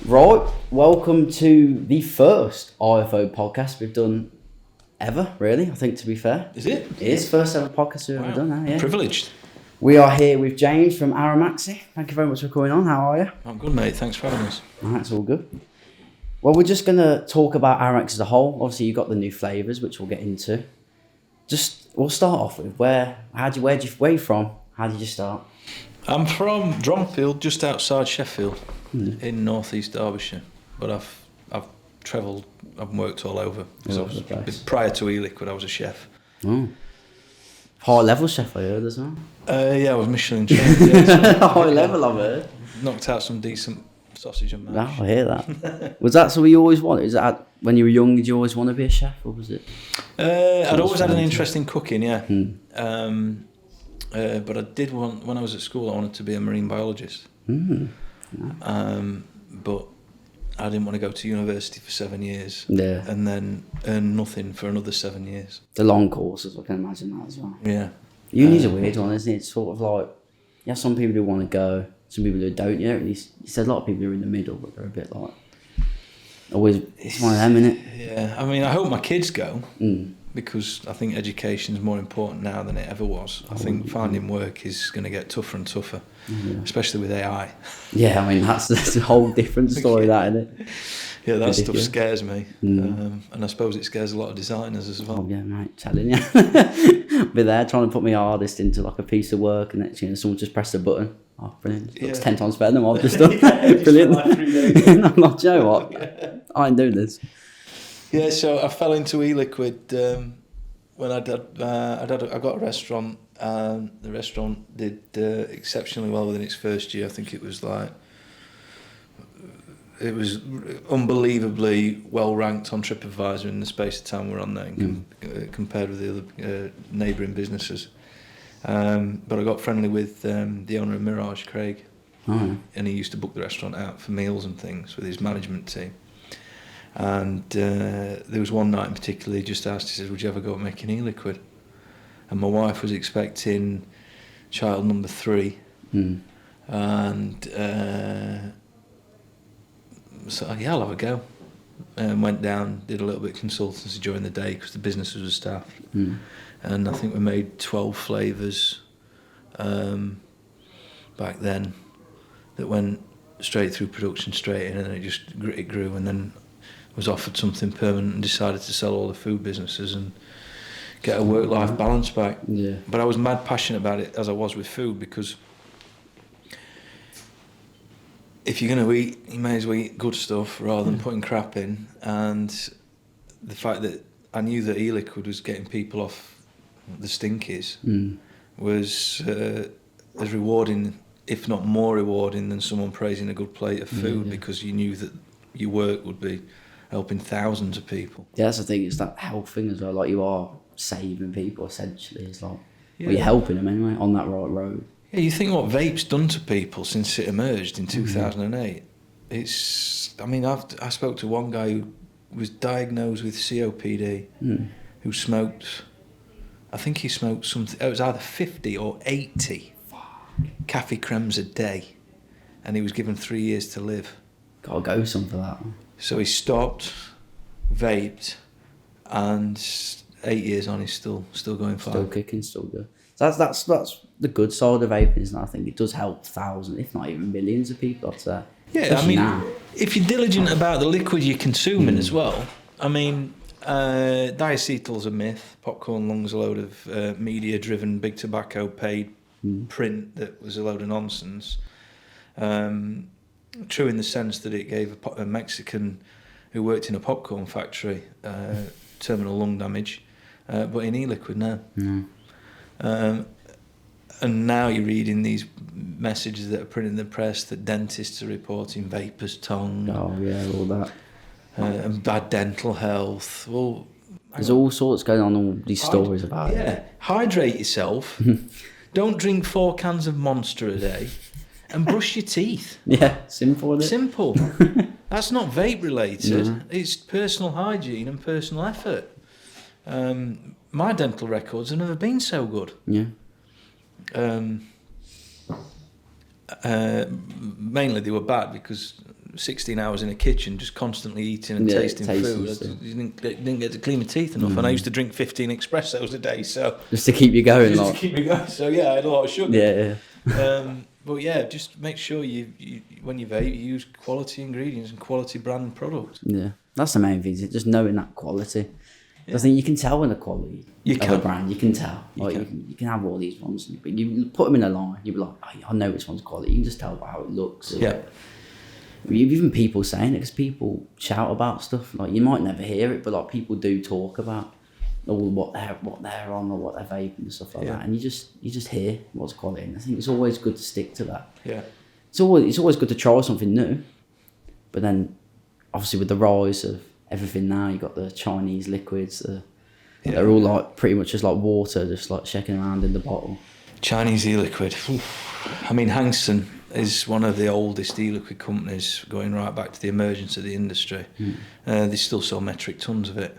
Right, welcome to the first IFO podcast we've done ever, really, I think, to be fair. Is it? It is first ever podcast we've ever done now, yeah. Privileged. We are here with James from Aromaxy. Thank you very much for coming on. How are you? I'm good, mate. Thanks for having us. That's all good. Well, we're just going to talk about Aromax as a whole. Obviously, you've got the new flavours, which we'll get into. We'll start off with where you from? How did you start? I'm from Dronfield, just outside Sheffield, in North East Derbyshire. But I've travelled, I've worked all over. Prior to e-liquid, I was a chef. Oh. High level chef, I heard as well. Yeah, I was Michelin trained. Yeah, High level, I've heard. Knocked out some decent sausage and mash. No, I hear that. Was that something you always wanted? Is that when you were young, did you always want to be a chef, or was it? I'd always had an interest in cooking, yeah. But I did want, when I was at school, I wanted to be a marine biologist. But I didn't want to go to university for 7 years. Yeah. And then earn nothing for another 7 years. The long courses, I can imagine that as well. Yeah. Uni's a weird one, isn't it? It's sort of like, you have some people who want to go, some people who don't. You know, you said a lot of people are in the middle, but they're a bit like, always, it's one of them, isn't it? Yeah, I mean, I hope my kids go, because I think education is more important now than it ever was. I think finding work is going to get tougher and tougher, especially with AI. Yeah, I mean, that's a whole different story, that, isn't it? Yeah, that stuff scares me. And I suppose it scares a lot of designers as well. Oh, yeah, mate, telling you. Be there trying to put my hardest into like a piece of work, and next, someone just pressed a button. Oh, brilliant. Looks 10 times better than what I've just done. Brilliant. I'm not, you know what? I ain't doing this. Yeah, so I fell into e-liquid when I got a restaurant, and the restaurant did exceptionally well within its first year. I think it was unbelievably well ranked on TripAdvisor in the space of time we're on there, compared with the other neighbouring businesses. But I got friendly with the owner of Mirage, Craig, and he used to book the restaurant out for meals and things with his management team. And there was one night in particular, he just asked, he said, would you ever go and make an e-liquid? And my wife was expecting child number 3. And so, yeah, I'll have a go. And went down, did a little bit of consultancy during the day because the business was staffed. And I think we made 12 flavours back then that went straight through production, straight in, and it grew, and then was offered something permanent and decided to sell all the food businesses and get a work-life balance back. Yeah. But I was mad passionate about it, as I was with food, because if you're going to eat, you may as well eat good stuff rather than putting crap in. And the fact that I knew that e-liquid was getting people off the stinkies was as rewarding, if not more rewarding, than someone praising a good plate of food, because you knew that your work would be helping thousands of people. Yeah, that's the thing, it's that health thing as well. Like, you are saving people essentially. It's like, well, you're helping them anyway on that right road. Yeah, you think what vape's done to people since it emerged in 2008. It's, I mean, I spoke to one guy who was diagnosed with COPD, who smoked, I think he smoked something, it was either 50 or 80 cafe cremes a day, and he was given 3 years to live. Gotta go some for that. So he stopped, vaped, and 8 years on, he's still going fine. Still kicking, still good. So that's the good side of vaping, isn't it? I think it does help thousands, if not even millions of people, I'd say. Yeah, especially I mean, if you're diligent about the liquid you're consuming as well, I mean, diacetyl's a myth. Popcorn lung's a load of media-driven, big tobacco paid print that was a load of nonsense. True in the sense that it gave a Mexican who worked in a popcorn factory terminal lung damage, but in e-liquid now. And now you're reading these messages that are printed in the press that dentists are reporting vapor's tongue. Oh yeah, all that. And bad dental health. Well, there's all sorts going on, all these stories about it. Yeah, hydrate yourself. Don't drink 4 cans of Monster a day, and brush your teeth. Yeah, simple. Isn't it? Simple. That's not vape related. It's personal hygiene and personal effort. My dental records have never been so good. Yeah. Mainly they were bad because 16 hours in a kitchen, just constantly eating and tasting food. You didn't get to clean my teeth enough, and I used to drink 15 espressos a day, so just to keep you going. Just to keep me going. So yeah, I had a lot of sugar. Yeah. But yeah, just make sure you when you vape, you use quality ingredients and quality brand product. Yeah, that's the main thing. Is just knowing that quality. Yeah. I think you can tell when the quality of a brand. You can tell. You can have all these ones, but you put them in a line. You'll be like, I know which one's quality. You can just tell by how it looks. Yeah. Even people saying it, because people shout about stuff. Like, you might never hear it, but like, people do talk about what they're on or what they're vaping and stuff like that, and you just hear what's quality. And I think it's always good to stick to that. Yeah. It's always good to try something new, but then obviously with the rise of everything now, you got the Chinese liquids. They're all like pretty much just like water, just like shaking around in the bottle. Chinese e-liquid. I mean, Hangson is one of the oldest e-liquid companies, going right back to the emergence of the industry. They still sell metric tons of it,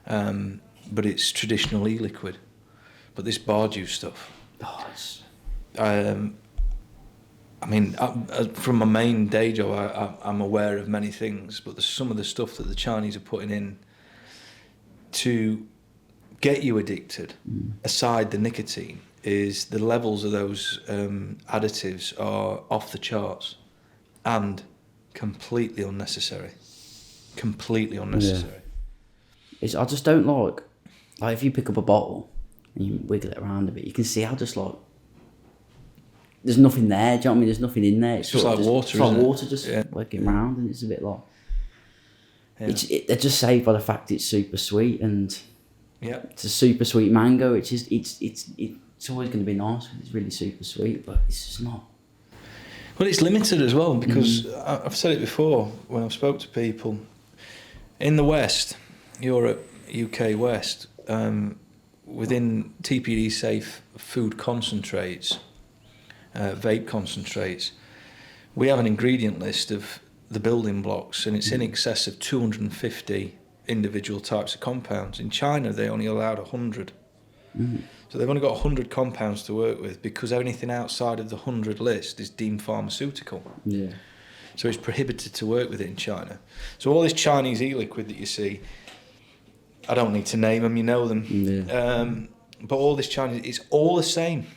but it's traditional e-liquid. But this bar juice stuff, I mean, from my main day job, I'm aware of many things, but some of the stuff that the Chinese are putting in to get you addicted, aside the nicotine, is the levels of those additives are off the charts and completely unnecessary. Completely unnecessary. Yeah. I just don't like if you pick up a bottle and you wiggle it around a bit, you can see how just like there's nothing there. Do you know what I mean? There's nothing in there. It's just like water. It's like water just working around, and it's a bit like they're just saved by the fact it's super sweet, and it's a super sweet mango. It's always going to be nice. It's really super sweet, but it's just not. Well, it's limited as well, because I've said it before when I've spoke to people in the West, Europe, UK West, within TPD safe food concentrates, vape concentrates, we have an ingredient list of the building blocks, and it's in excess of 250 individual types of compounds. In China, they only allowed 100. So they've only got 100 compounds to work with, because anything outside of the 100 list is deemed pharmaceutical. Yeah. So it's prohibited to work with it in China. So all this Chinese e-liquid that you see, I don't need to name them, you know them. Yeah. But all this Chinese, it's all the same.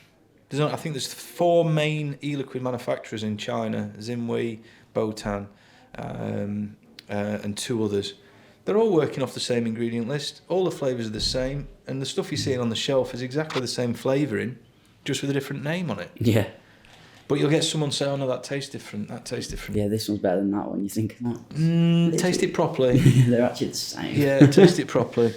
I think there's 4 main e-liquid manufacturers in China: Zimwei, Botan, and 2 others. They're all working off the same ingredient list. All the flavours are the same, and the stuff you're seeing on the shelf is exactly the same flavouring, just with a different name on it. Yeah. But you'll get someone say, "Oh no, that tastes different. That tastes different." Yeah, this one's better than that one. You think that? Taste it properly. They're actually the same. Yeah, taste it properly.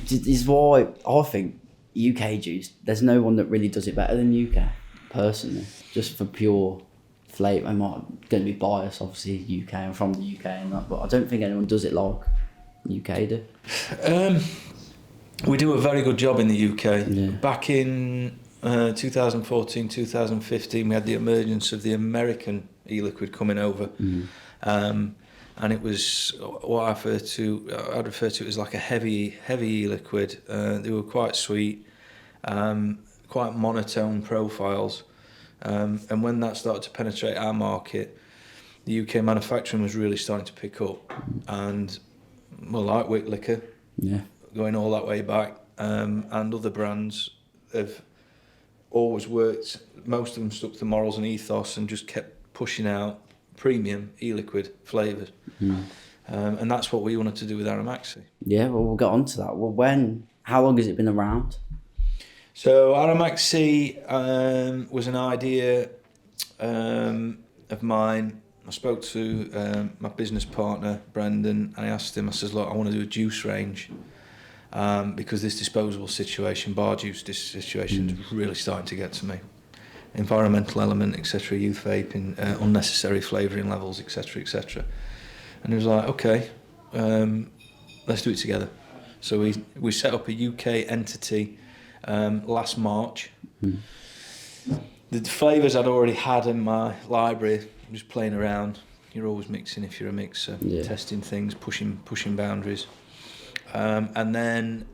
This is why I think UK juice, there's no one that really does it better than UK, personally. Just for pure flavour. I'm not going to be biased, obviously, UK. I'm from the UK and that, but I don't think anyone does it like UK do. We do a very good job in the UK. Yeah. Back in 2014, 2015, we had the emergence of the American e-liquid coming over. And it was what I'd refer to it as like a heavy e-liquid. They were quite sweet, quite monotone profiles. And when that started to penetrate our market, the UK manufacturing was really starting to pick up. And like Wick Liquor, going all that way back, and other brands have always worked. Most of them stuck to morals and ethos and just kept pushing out premium e-liquid flavours. And that's what we wanted to do with Aromaxy. Yeah, well, we'll get on to that. Well, how long has it been around? So Aromaxy was an idea of mine. I spoke to my business partner, Brendan, and I asked him, I says, look, I want to do a juice range, because this disposable situation, bar juice situation, is really starting to get to me. Environmental element, etc., youth vaping, unnecessary flavouring levels, etc., etc. And he was like, okay, let's do it together. So we set up a UK entity last March. The flavours I'd already had in my library, just playing around. You're always mixing if you're a mixer, testing things, pushing boundaries. And then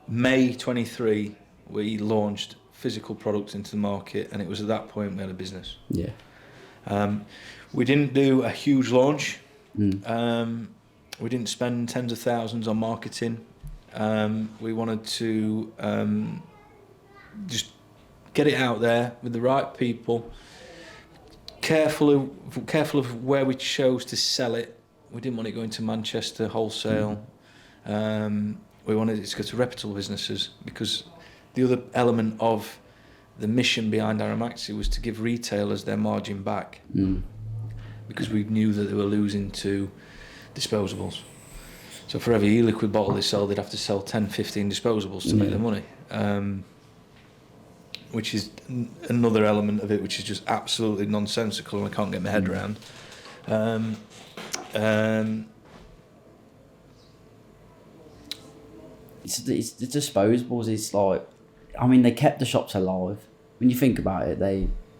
May 23, we launched physical products into the market, and it was at that point we had a business. Yeah. We didn't do a huge launch. We didn't spend tens of thousands on marketing. We wanted to just get it out there with the right people. Careful of where we chose to sell it. We didn't want it going to Manchester wholesale. We wanted it to go to reputable businesses, because the other element of the mission behind Aromaxy was to give retailers their margin back, because we knew that they were losing to disposables. So for every e-liquid bottle they sold, they'd have to sell 10, 15 disposables to make their money, which is another element of it which is just absolutely nonsensical, and I can't get my head around. It's the disposables. It's like, I mean, they kept the shops alive. When you think about it,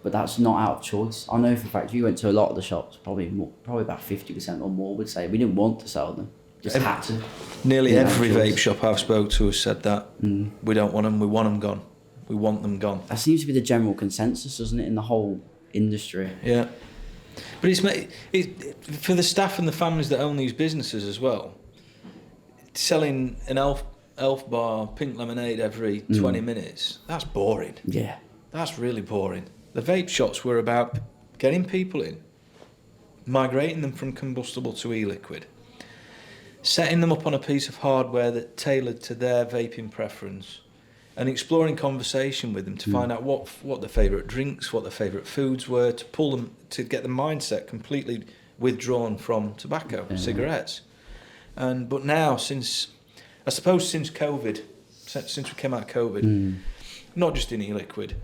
but that's not out of choice. I know for a fact, if you went to a lot of the shops, probably about 50% or more would say we didn't want to sell them, just had to. Nearly every vape shop I've spoke to has said that. We don't want them. We want them gone. We want them gone. That seems to be the general consensus, doesn't it, in the whole industry? Yeah, but it's for the staff and the families that own these businesses as well. Selling an elf bar pink lemonade every 20 minutes, that's boring. Yeah, that's really boring. The vape shops were about getting people in, migrating them from combustible to e-liquid, setting them up on a piece of hardware that tailored to their vaping preference, and exploring conversation with them to find out what their favourite drinks, what their favourite foods were, to pull them, to get the mindset completely withdrawn from tobacco, cigarettes. But now, since COVID, since we came out of COVID, not just in e-liquid,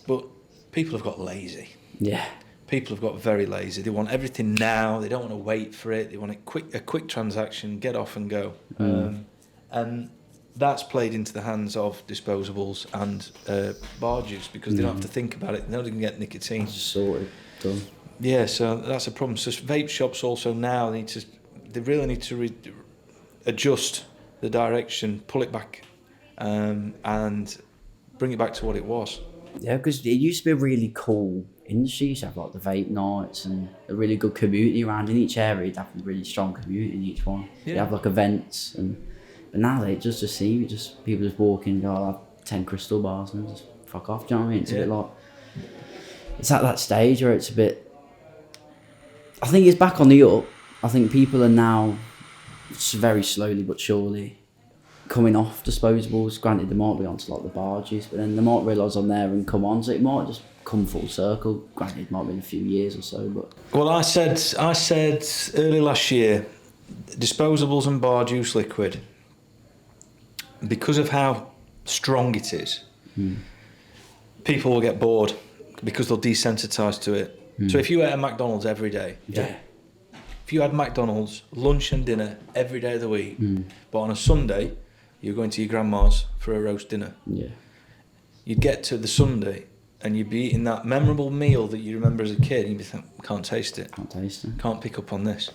but people have got lazy. Yeah. People have got very lazy. They want everything now. They don't want to wait for it. They want a quick transaction, get off and go. And that's played into the hands of disposables and bar juice, because they don't have to think about it. They don't even get nicotine. It's just sorted, done. Yeah, so that's a problem. So vape shops also now they really need to adjust the direction, pull it back, and bring it back to what it was. Yeah, because it used to be a really cool industry. You used to have like the vape nights and a really good community around in each area. You'd have a really strong community in each one. Yeah. You have like events, but now they just see people just walk in and go, I'll have 10 crystal bars and just fuck off. Do you know what I mean? It's a bit like, it's at that stage where it's a bit, I think it's back on the up. I think people are now very slowly but surely coming off disposables. Granted, they might be onto like the bar juice, but then they might realise on there and come on, so it might just come full circle. Granted, it might be in a few years or so, but... Well, I said early last year, disposables and bar juice liquid, because of how strong it is, people will get bored because they'll desensitise to it. So if you ate a McDonald's every day, if you had McDonald's lunch and dinner every day of the week, but on a Sunday you're going to your grandma's for a roast dinner, you'd get to the Sunday and you'd be eating that memorable meal that you remember as a kid, and you'd be thinking, can't taste it, can't pick up on this,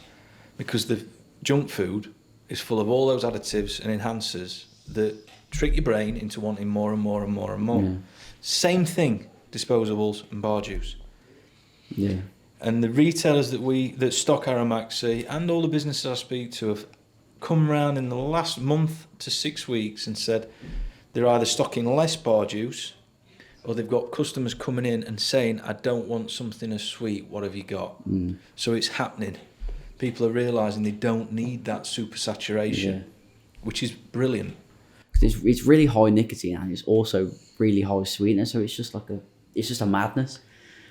because the junk food is full of all those additives and enhancers that trick your brain into wanting more and more and more and more. Same thing, disposables and bar juice. And the retailers that stock Aromaxy and all the businesses I speak to have come round in the last month to 6 weeks and said they're either stocking less bar juice, or they've got customers coming in and saying, I don't want something as sweet, what have you got? So it's happening. People are realising they don't need that super saturation, which is brilliant. It's really high nicotine, and it's also really high sweetness, so it's just a madness.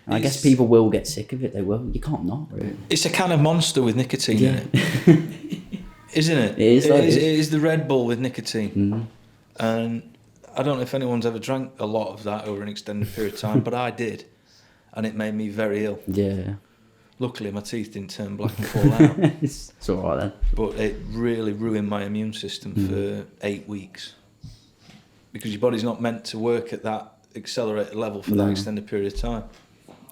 And I guess people will get sick of it. They will. You can't not, really. It's a kind of monster with nicotine in it. Isn't it? It is the Red Bull with nicotine. And I don't know if anyone's ever drank a lot of that over an extended period of time, but I did. And it made me very ill. Yeah. Luckily, my teeth didn't turn black and fall out. It's all right then. But it really ruined my immune system for 8 weeks. Because your body's not meant to work at that accelerated level for that extended period of time.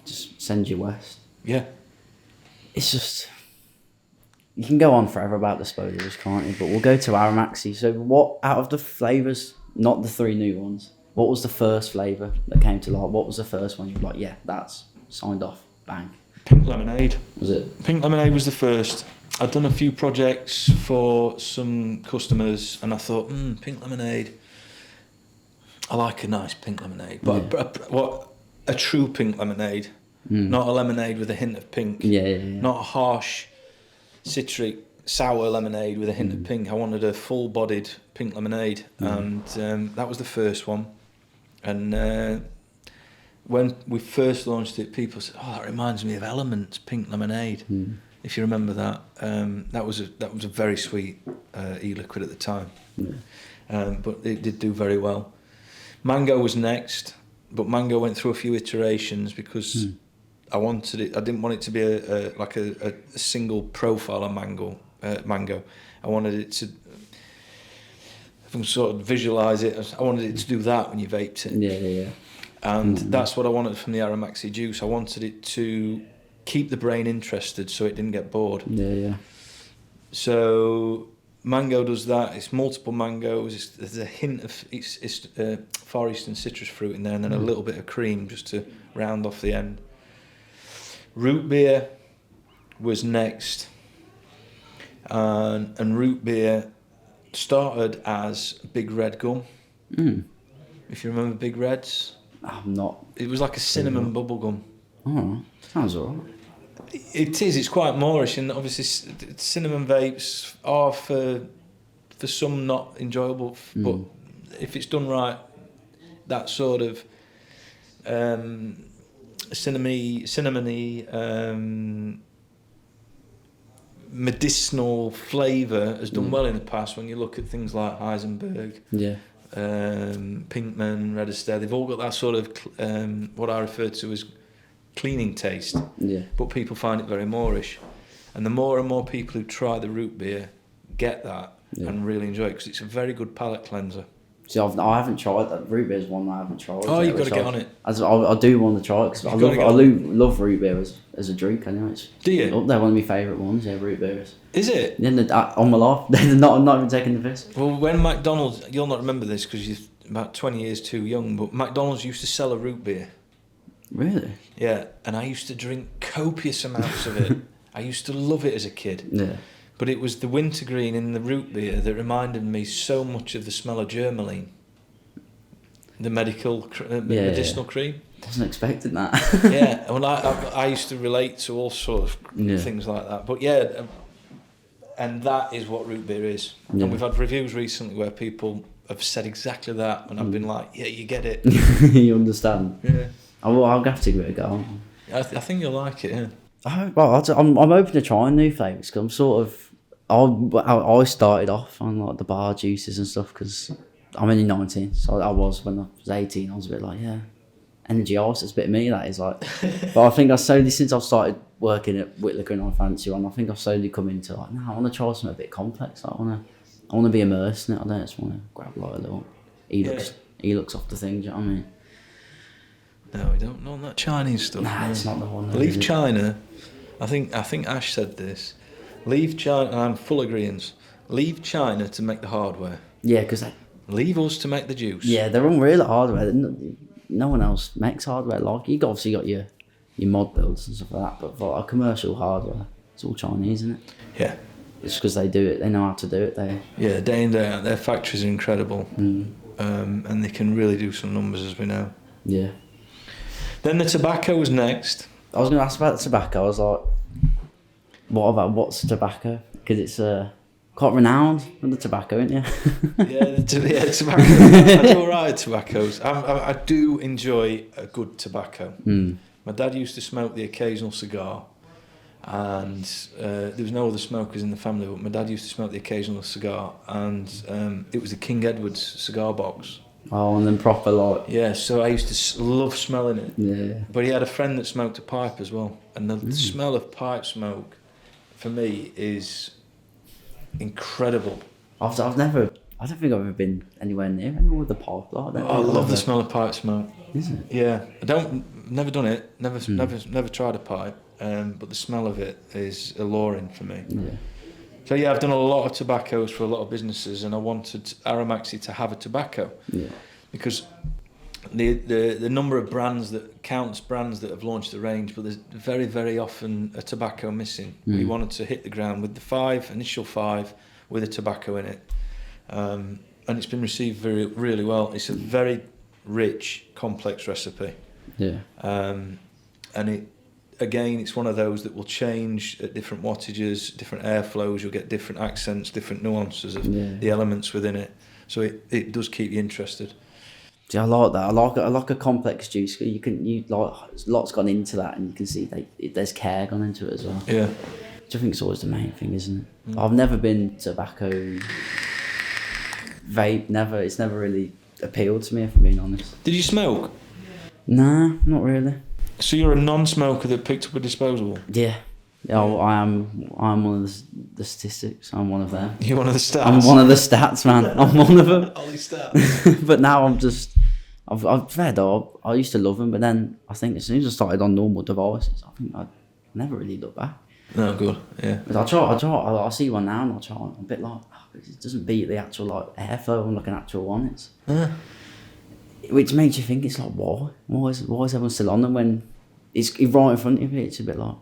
Just send you west. Yeah. It's just... You can go on forever about disposables, can't you? But we'll go to Aromaxy. So what, out of the flavours, not the 3 new ones, what was the first flavour that came to light? What was the first one you were like, yeah, that's signed off, bang? Pink lemonade. Was it? Pink lemonade was the first. I'd done a few projects for some customers, and I thought, pink lemonade. I like a nice pink lemonade, but what a true pink lemonade, not a lemonade with a hint of pink. Not a harsh, citric, sour lemonade with a hint of pink. I wanted a full-bodied pink lemonade, and that was the first one. And when we first launched it, people said, "Oh, that reminds me of Element's pink lemonade." If you remember that, that was a very sweet e-liquid at the time, but it did do very well. Mango was next, but Mango went through a few iterations because I wanted it. I didn't want it to be a single profile of mango. I wanted it to. If I can sort of visualise it, I wanted it to do that when you vaped it. And that's what I wanted from the Aromaxy juice. I wanted it to keep the brain interested, so it didn't get bored. So Mango does that. It's multiple mangoes. There's a hint of Far Eastern citrus fruit in there, and then a little bit of cream just to round off the end. Root beer was next, and root beer started as Big Red gum. If you remember Big Reds. I'm not. It was like a cinnamon bubble gum. Oh, sounds alright. It is. It's quite Moorish, and obviously cinnamon vapes are for some not enjoyable, but if it's done right, that sort of cinnamony, medicinal flavour has done well in the past. When you look at things like Heisenberg, Pinkman, Red Astaire, they've all got that sort of what I refer to as cleaning taste, but people find it very Moorish, and the more and more people who try the root beer get that and really enjoy it, because it's a very good palate cleanser. See, I haven't tried that. Root beer is one I haven't tried. Oh, you've got to get on it. I do want to try it because I love root beer as a drink. Anyway, do you? They're one of my favourite ones. Root beers. Is it? On my life, they're not even taking the piss. Well, when McDonald's, you'll not remember this because you're about 20 years too young, but McDonald's used to sell a root beer. Really? Yeah, and I used to drink copious amounts of it. I used to love it as a kid. Yeah. But it was the wintergreen in the root beer that reminded me so much of the smell of germaline. The medicinal cream. Wasn't expecting that. Yeah, well, I used to relate to all sorts of things like that. But and that is what root beer is. Yeah. And we've had reviews recently where people have said exactly that, and I've been like, yeah, you get it. You understand. Yeah. I'll have to give it a go. I think you'll like it, yeah. I'm open to trying new flavours, because I'm sort of... I started off on like the bar juices and stuff, because I'm only 19, so I was when I was 18. I was a bit like, energy ice. It's a bit of me, that is like. But I think since I've started working at Whitlicker and I fancy one, I think I've slowly come into like, no, I want to try something a bit complex. Like, I want to be immersed in it. I don't just want to grab like a little Elux off the thing. Do you know what I mean? No, we don't want that Chinese stuff. Nah, it's not the one. Leave China. I think Ash said this. Leave China, and I'm full agreeance. Leave China to make the hardware. Yeah, because leave us to make the juice. Yeah, they're unreal at hardware. No one else makes hardware like you. Obviously got your mod builds and stuff like that, but for a commercial hardware, it's all Chinese, isn't it? Yeah. It's because they do it. They know how to do it. Yeah, day in, day out. Their factories are incredible, and they can really do some numbers, as we know. Yeah. Then the tobacco was next. I was going to ask about the tobacco. I was like, what's tobacco? Because it's quite renowned for the tobacco, isn't it? Yeah, tobacco. I do alright tobaccos. I do enjoy a good tobacco. My dad used to smoke the occasional cigar, and there was no other smokers in the family, but my dad used to smoke the occasional cigar, and it was the King Edward's cigar box. Oh, and then proper like... Yeah, so I used to love smelling it. Yeah. But he had a friend that smoked a pipe as well, and the smell of pipe smoke, for me, is incredible. I don't think I've ever been anywhere near anyone with a pipe like that. I love the smell of pipe smoke. Is it? Yeah, never done it, never tried a pipe, but the smell of it is alluring for me. Yeah. So yeah, I've done a lot of tobaccos for a lot of businesses, and I wanted Aromaxy to have a tobacco. Yeah. Because the number of brands that have launched the range, but there's very, very often a tobacco missing. We wanted to hit the ground with the initial five with a tobacco in it, and it's been received really well. It's a very rich, complex recipe. Yeah. And it's one of those that will change at different wattages, different airflows. You'll get different accents, different nuances of the elements within it. So it does keep you interested. See, I like that. I like a complex juice. Lots gone into that, and you can see there's care gone into it as well. Yeah. Which I think is always the main thing, isn't it? I've never been tobacco vape. Never. It's never really appealed to me, if I'm being honest. Did you smoke? Nah, not really. So you're a non-smoker that picked up a disposable? Yeah. I'm one of the statistics. I'm one of them. You're one of the stats? I'm one of the stats, man. I'm one of them. All these stats. But now I've fair though. I used to love them, but then I think as soon as I started on normal devices, I think I never really looked back. No, good, yeah. But I'll see one now and I'll try. I'm a bit like, it doesn't beat the actual airflow on an actual one. Which makes you think, it's like, why is everyone still on them when it's right in front of you? It's a bit like,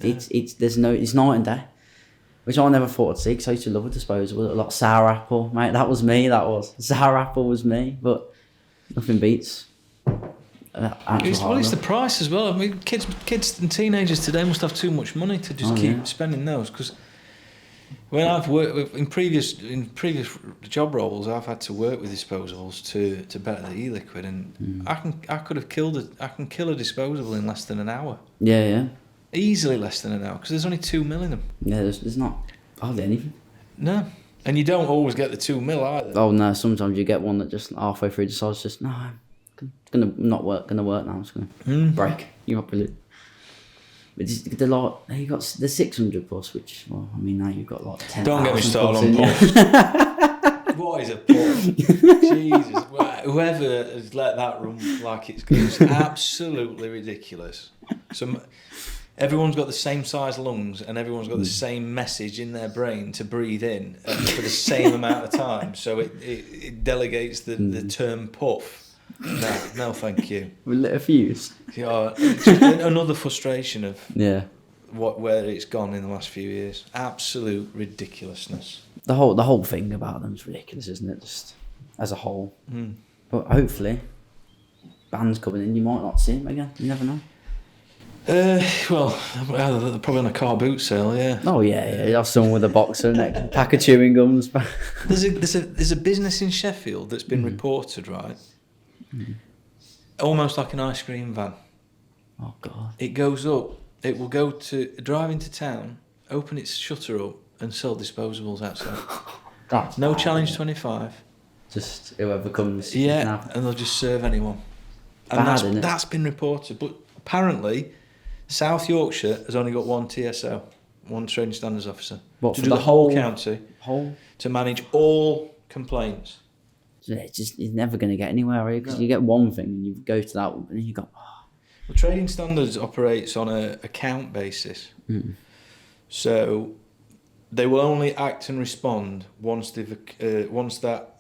it's night and day, which I never thought I'd see, because I used to love a disposable. Like sour apple, mate. That was me. Sour apple was me. But nothing beats. It's the price as well. I mean, kids and teenagers today must have too much money to just keep spending those. Because when I've worked in previous job roles, I've had to work with disposables to better the e-liquid, and I can kill a disposable in less than an hour. Yeah. Easily less than an hour, because there's only 2 mil in them. Yeah, there's not hardly anything. No, and you don't always get the 2 mil either. Oh no, sometimes you get one that just halfway through decides just it's gonna work now. I'm just gonna break. You're not brilliant. But the lot, you got the 600 plus, which now you've got like 10. Don't get me started on puffs. What is a puff? Jesus, whoever has let that run like it's absolutely ridiculous. So everyone's got the same size lungs, and everyone's got the same message in their brain to breathe in for the same amount of time. So it delegates the term puff. No, thank you. We lit a fuse. Yeah, just another frustration of where it's gone in the last few years. Absolute ridiculousness. The whole thing about them is ridiculous, isn't it? Just as a whole. But hopefully, bands coming in, you might not see them again. You never know. Well, they're probably on a car boot sale, yeah. Oh yeah. You have someone with a boxer and a pack of chewing gums. There's a business in Sheffield that's been reported, right? Almost like an ice cream van. Oh God! It goes up. It will go to drive into town, open its shutter up, and sell disposables outside. No challenge 25. Just whoever comes. Yeah, and they'll just serve anyone. And that's been reported, but apparently, South Yorkshire has only got one TSO, one training standards officer, to do the whole county, to manage all complaints. It's never going to get anywhere, are you? Because you get one thing and you go to that one, and you go. Well, trading standards operates on a account basis, so they will only act and respond once that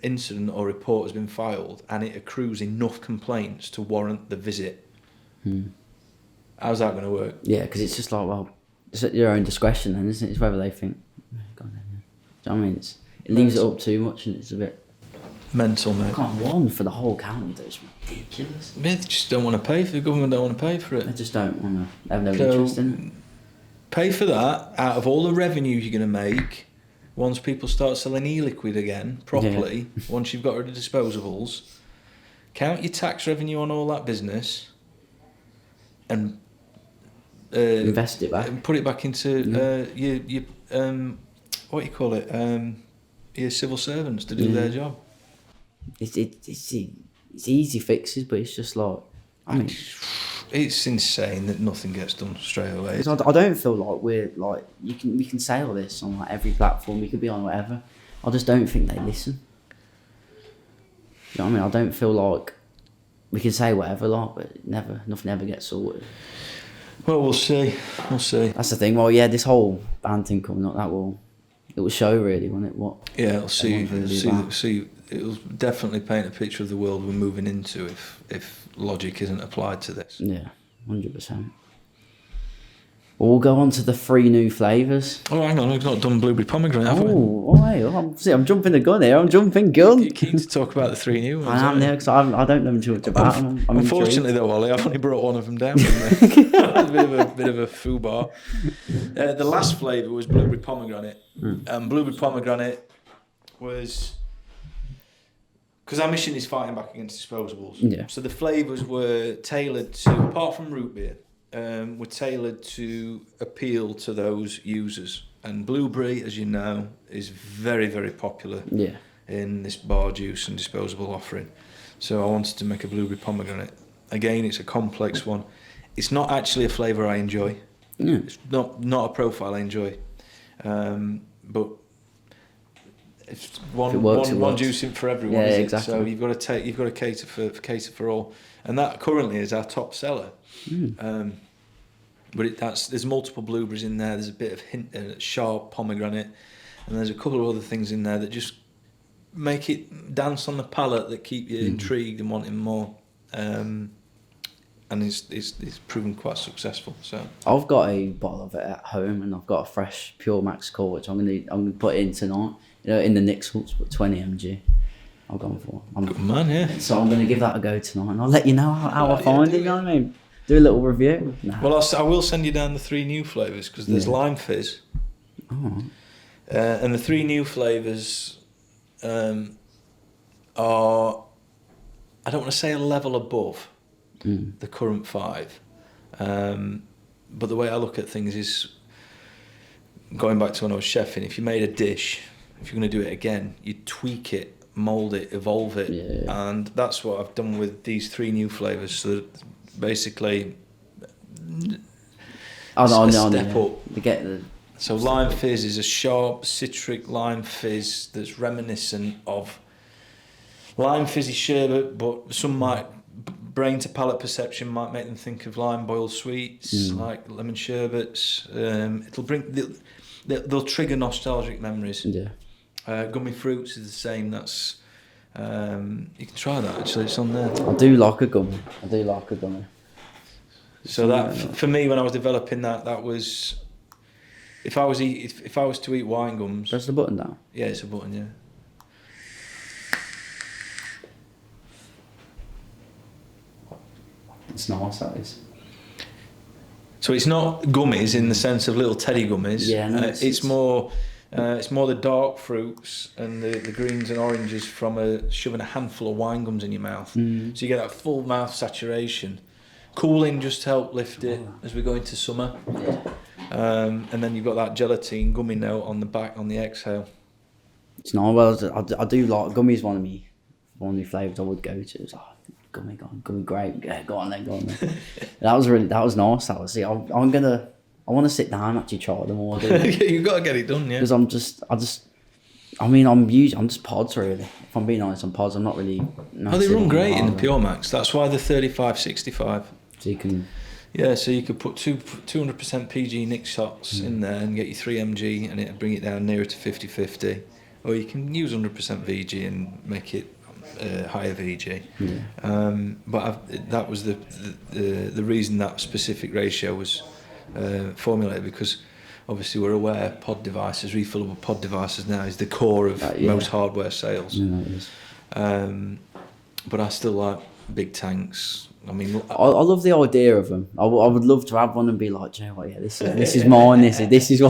incident or report has been filed and it accrues enough complaints to warrant the visit. How's that going to work? Yeah, because it's just like, it's at your own discretion, then, isn't it? It's whether they think. Do you know what I mean? It leaves it up too much, and it's a bit mental, mate. One for the whole county, though. It's ridiculous. They just don't want to pay for the government. Don't want to pay for it. They just don't want to. They have no interest in it. Pay for that out of all the revenue you're going to make once people start selling e-liquid again properly. Once you've got rid of disposables, count your tax revenue on all that business, and invest it back and put it back into your what do you call it? Your civil servants to do their job. It's easy fixes, but it's just like, it's insane that nothing gets done straight away. I don't feel like we're like we can say all this on like every platform. We could be on whatever. I just don't think they listen. You know what I mean? I don't feel like we can say whatever, like, but nothing ever gets sorted. Well, we'll see. That's the thing. Well, yeah, this whole ban thing coming up, it will show really, won't it? What? Yeah, I'll see it'll definitely paint a picture of the world we're moving into if logic isn't applied to this. Yeah, 100%. We'll go on to the 3 new flavours. Oh, hang on, we've not done blueberry pomegranate, have we? I'm jumping the gun here. I'm jumping gun. You're keen to talk about the 3 new ones. I am there because I don't know too much about them. I'm unfortunately, though, Ollie, I've only brought one of them down with me. a bit of a foobar. The last flavour was blueberry pomegranate. Blueberry pomegranate was... Because our mission is fighting back against disposables. Yeah. So the flavours were tailored to, apart from root beer, were tailored to appeal to those users. And blueberry, as you know, is very, very popular in this bar juice and disposable offering. So I wanted to make a blueberry pomegranate. Again, it's a complex one. It's not actually a flavour I enjoy. Yeah. It's not a profile I enjoy. But it's one juice in for everyone. Yeah, isn't exactly. It? So you've got to cater for all, and that currently is our top seller. But there's multiple blueberries in there. There's a bit of sharp pomegranate, and there's a couple of other things in there that just make it dance on the palate, that keep you intrigued and wanting more. And it's proven quite successful. So I've got a bottle of it at home, and I've got a fresh Pure Max Core, which I'm gonna put in tonight. In the Nixholz, but 20 mg. I've gone for. Good man, yeah. So I'm gonna give that a go tonight, and I'll let you know how I find it. You know what I mean? Do a little review. Nah. Well, I will send you down the 3 new flavours, because there's lime fizz. Oh. And the 3 new flavours are, I don't want to say a level above the current 5. But the way I look at things is, going back to when I was chefing, if you made a dish, if you're going to do it again, you tweak it, mould it, evolve it. Yeah. And that's what I've done with these 3 new flavours. So that basically, step up. So lime fizz is a sharp citric lime fizz that's reminiscent of lime fizzy sherbet, but some might, brain to palate perception might make them think of lime boiled sweets, like lemon sherbets. It'll bring, they'll trigger nostalgic memories. Yeah. Gummy fruits is the same. That's you can try that, actually. It's on there. I do like a gummy. So that, for me, when I was developing that was, if I was to eat wine gums. Press the button down. Yeah, it's a button. Yeah. It's nice, that is. So it's not gummies in the sense of little teddy gummies. Yeah, no, it's more the dark fruits and the greens and oranges from shoving a handful of wine gums in your mouth. So you get that full mouth saturation. Cooling just to help lift it as we go into summer. And then you've got that gelatine gummy note on the back on the exhale. It's nice. Well, I do like gummies. One of the flavours I would go to. It's like, gummy grape. Yeah, go on then. That was nice. That was. See, I want to sit down and actually try them all. You've got to get it done, yeah. Because I'm just pods really. If I'm being honest, on pods. I'm not really. They run great in the Pure Max. That's why they're 35.65. So you can. Yeah, so you could put 200% PG Nick shots in there and get you 3 mg, and it'd bring it down nearer to 50-50. Or you can use 100% VG and make it higher VG. Yeah. But that was the reason that specific ratio was formulated, because obviously we're aware refillable pod devices now is the core of most hardware sales. Yeah, it is. But I still like big tanks. I mean, I love the idea of them. I would love to have one and be like, you know what, this is mine. This is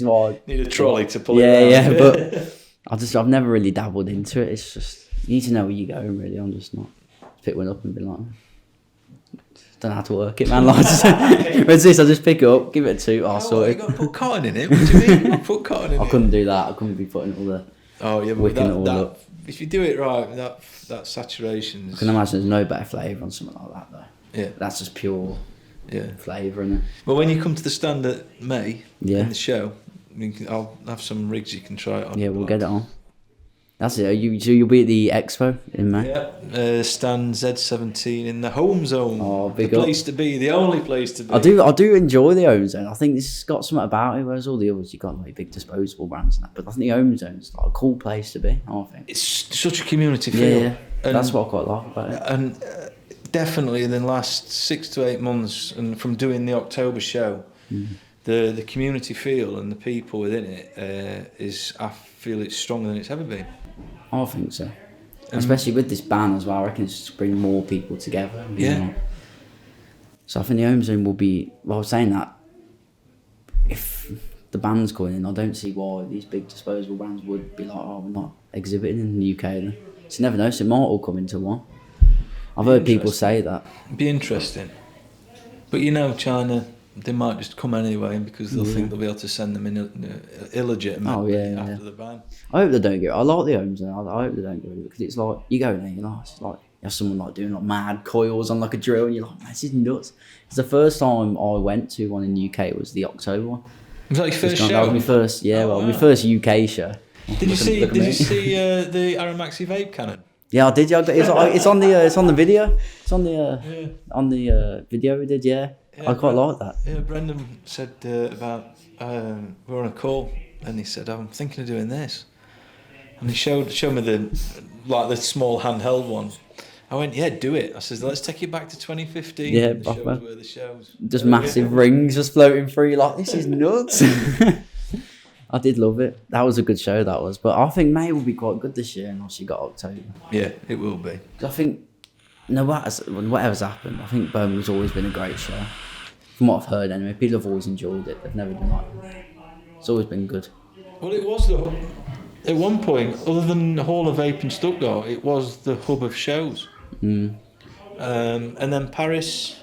why. Need a trolley to pull it around. Yeah, but I've never really dabbled into it. It's just, you need to know where you're going, really. I'm just not pick one up and be like, don't know how to work it, man. Like, where's this? I just pick it up, give it a 2. You got to put cotton in it. What do you mean? Put cotton in it. I couldn't do that. I couldn't be putting all the wicking it all up. If you do it right, that saturation. I can imagine there's no better flavour on something like that, though. Yeah. That's just pure flavour, isn't it? Well, when you come to the stand at May in the show, Yeah, I'll have some rigs you can try it on. Yeah, we'll get it on. That's it. You'll be at the expo in May. Yeah, stand Z17 in the home zone. Oh, big the up. place to be, the only place to be. I do enjoy the home zone. I think this has got something about it, whereas all the others you got like big disposable brands and that. But I think the home zone's like a cool place to be. I think It's such a community feel. Yeah. That's what I quite like about it. And definitely in the last 6 to 8 months, and from doing the October show, the community feel and the people within it I feel it's stronger than it's ever been. I think so. Especially with this ban as well, I reckon it's just bring more people together. So I think the home zone will be. Well, I was saying that if the ban's going in, I don't see why these big disposable brands would be like, oh, we're not exhibiting in the UK then. So you never know, so it might all come into one. I've heard people say that. Be interesting. But you know, China, they might just come anyway because they'll think they'll be able to send them in illegitimate after the ban. I hope they don't get it. I like the home zone. I hope they don't get it because it's like, you go there, you know, it's like, you have someone like doing like mad coils on like a drill and you're like, man, this is nuts. It's the first time I went to one in the UK was the October one. Was that your first show? That was my first, my first UK show. Did you see the Aromaxy vape cannon? Yeah, I did. Yeah, it's on the video. It's on the video we did. Yeah, I quite like that. Yeah, Brendan said about we were on a call and he said, I'm thinking of doing this, and he showed me the small handheld one. I went, yeah, do it. I said, let's take it back to 2015. Yeah, where the shows. Just massive rings just floating through. Like, this is nuts. I did love it. That was a good show, that was. But I think May will be quite good this year, and obviously got October. Yeah, it will be. I think, whatever's happened, I think Birmingham's always been a great show. From what I've heard anyway, people have always enjoyed it. They've never been like, it's always been good. Well, it was at one point, other than the Hall of Vape in Stuttgart, it was the hub of shows. And then Paris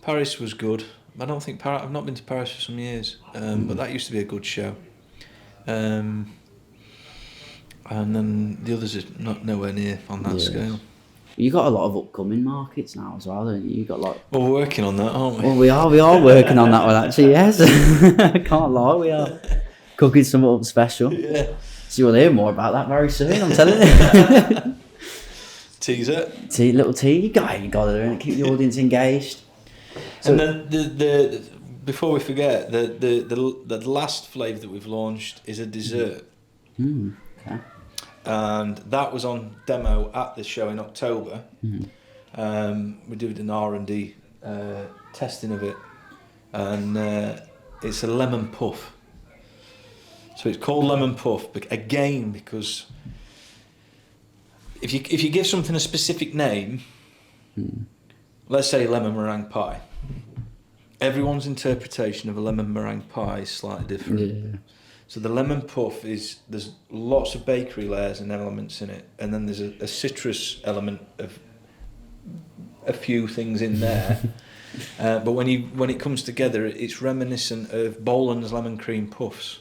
was good. I don't think I've not been to Paris for some years, but that used to be a good show. And then the others are nowhere near on that scale. You got a lot of upcoming markets now as well, don't you? You got like. Well, we're working on that, aren't we? Well, we are working on that one actually. Yes, I can't lie. We are cooking something up special. Yeah. So you'll hear more about that very soon. I'm telling you. Teaser. Little tea. You got to do it. Keep the audience engaged. So, and then the before we forget, the last flavour that we've launched is a dessert. Okay. And that was on demo at the show in October. We did an R&D testing of it, and it's a lemon puff. So it's called lemon puff, but again, because if you give something a specific name, let's say lemon meringue pie, everyone's interpretation of a lemon meringue pie is slightly different. Yeah. So the lemon puff there's lots of bakery layers and elements in it, and then there's a citrus element of a few things in there. But when it comes together, it's reminiscent of Boland's lemon cream puffs,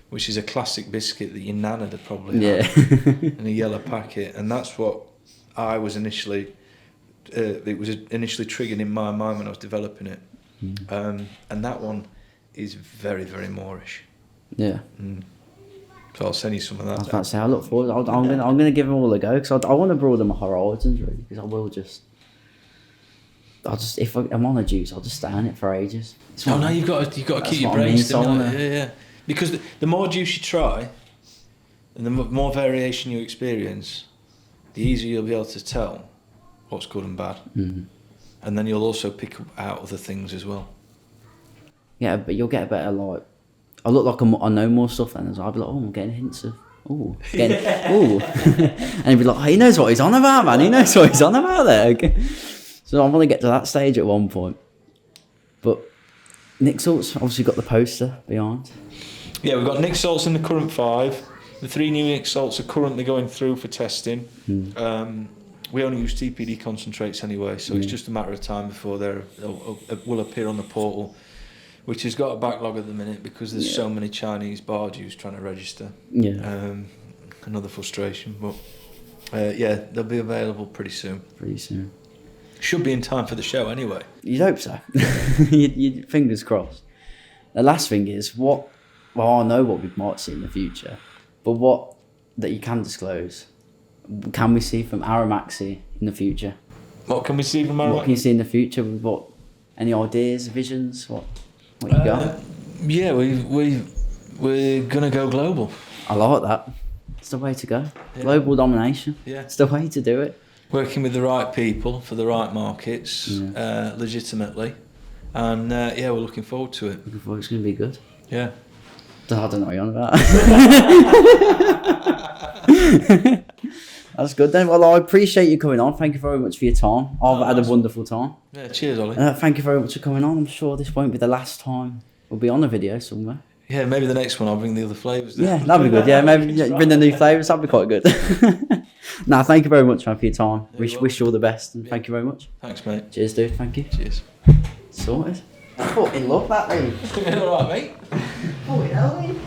which is a classic biscuit that your nana would probably have in a yellow packet, and that's what I was initially. It was initially triggered in my mind when I was developing it, and that one is very, very Moorish. Yeah. So I'll send you some of that. I was about to say, I look forward. I'm gonna give them all a go because I want to broaden my horizons really. Because if I'm on a juice, I'll just stay on it for ages. No, you've got to keep your brain stimulated. Yeah. Because the more juice you try, and the more variation you experience, the easier you'll be able to tell what's good and bad. And then you'll also pick out other things as well. Yeah, but you'll get a better like. I look like I know more stuff then as well. I'll be like, I'm getting hints of, and he'd be like, he knows what he's on about, man. He knows what he's on about there. Okay. So I want to get to that stage at one point. But Nick Salt's obviously got the poster behind. Yeah, we've got Nick Salt's in the current 5. The 3 new Nick Salt's are currently going through for testing. We only use TPD concentrates anyway, so it's just a matter of time before they will appear on the portal, which has got a backlog at the minute because there's so many Chinese bar Jews trying to register. Another frustration, but they'll be available pretty soon. Should be in time for the show anyway. You'd hope so. you fingers crossed. The last thing is I know what we might see in the future, but what that you can disclose, can we see from Aromaxy in the future? What can we see from What can you see in the future? Any ideas, visions? What you got? Yeah, we're gonna go global. I like that. It's the way to go. Yeah. Global domination. Yeah, it's the way to do it. Working with the right people for the right markets, legitimately, and we're looking forward to it. Looking forward. It's gonna be good. Yeah. I don't know what you're on about. That's good then. Well, I appreciate you coming on. Thank you very much for your time. I've had a wonderful time. Yeah, cheers, Ollie. Thank you very much for coming on. I'm sure this won't be the last time we'll be on a video somewhere. Yeah, maybe the next one I'll bring the other flavours. Yeah, that'd be good. Yeah, maybe bring the new flavours. That'd be quite good. Nah, thank you very much, man, for your time. Wish you all the best, and thank you very much. Thanks, mate. Cheers, dude. Thank you. Cheers. Sorted. I fucking love that, mate. All right, mate. Oh, hell, mate.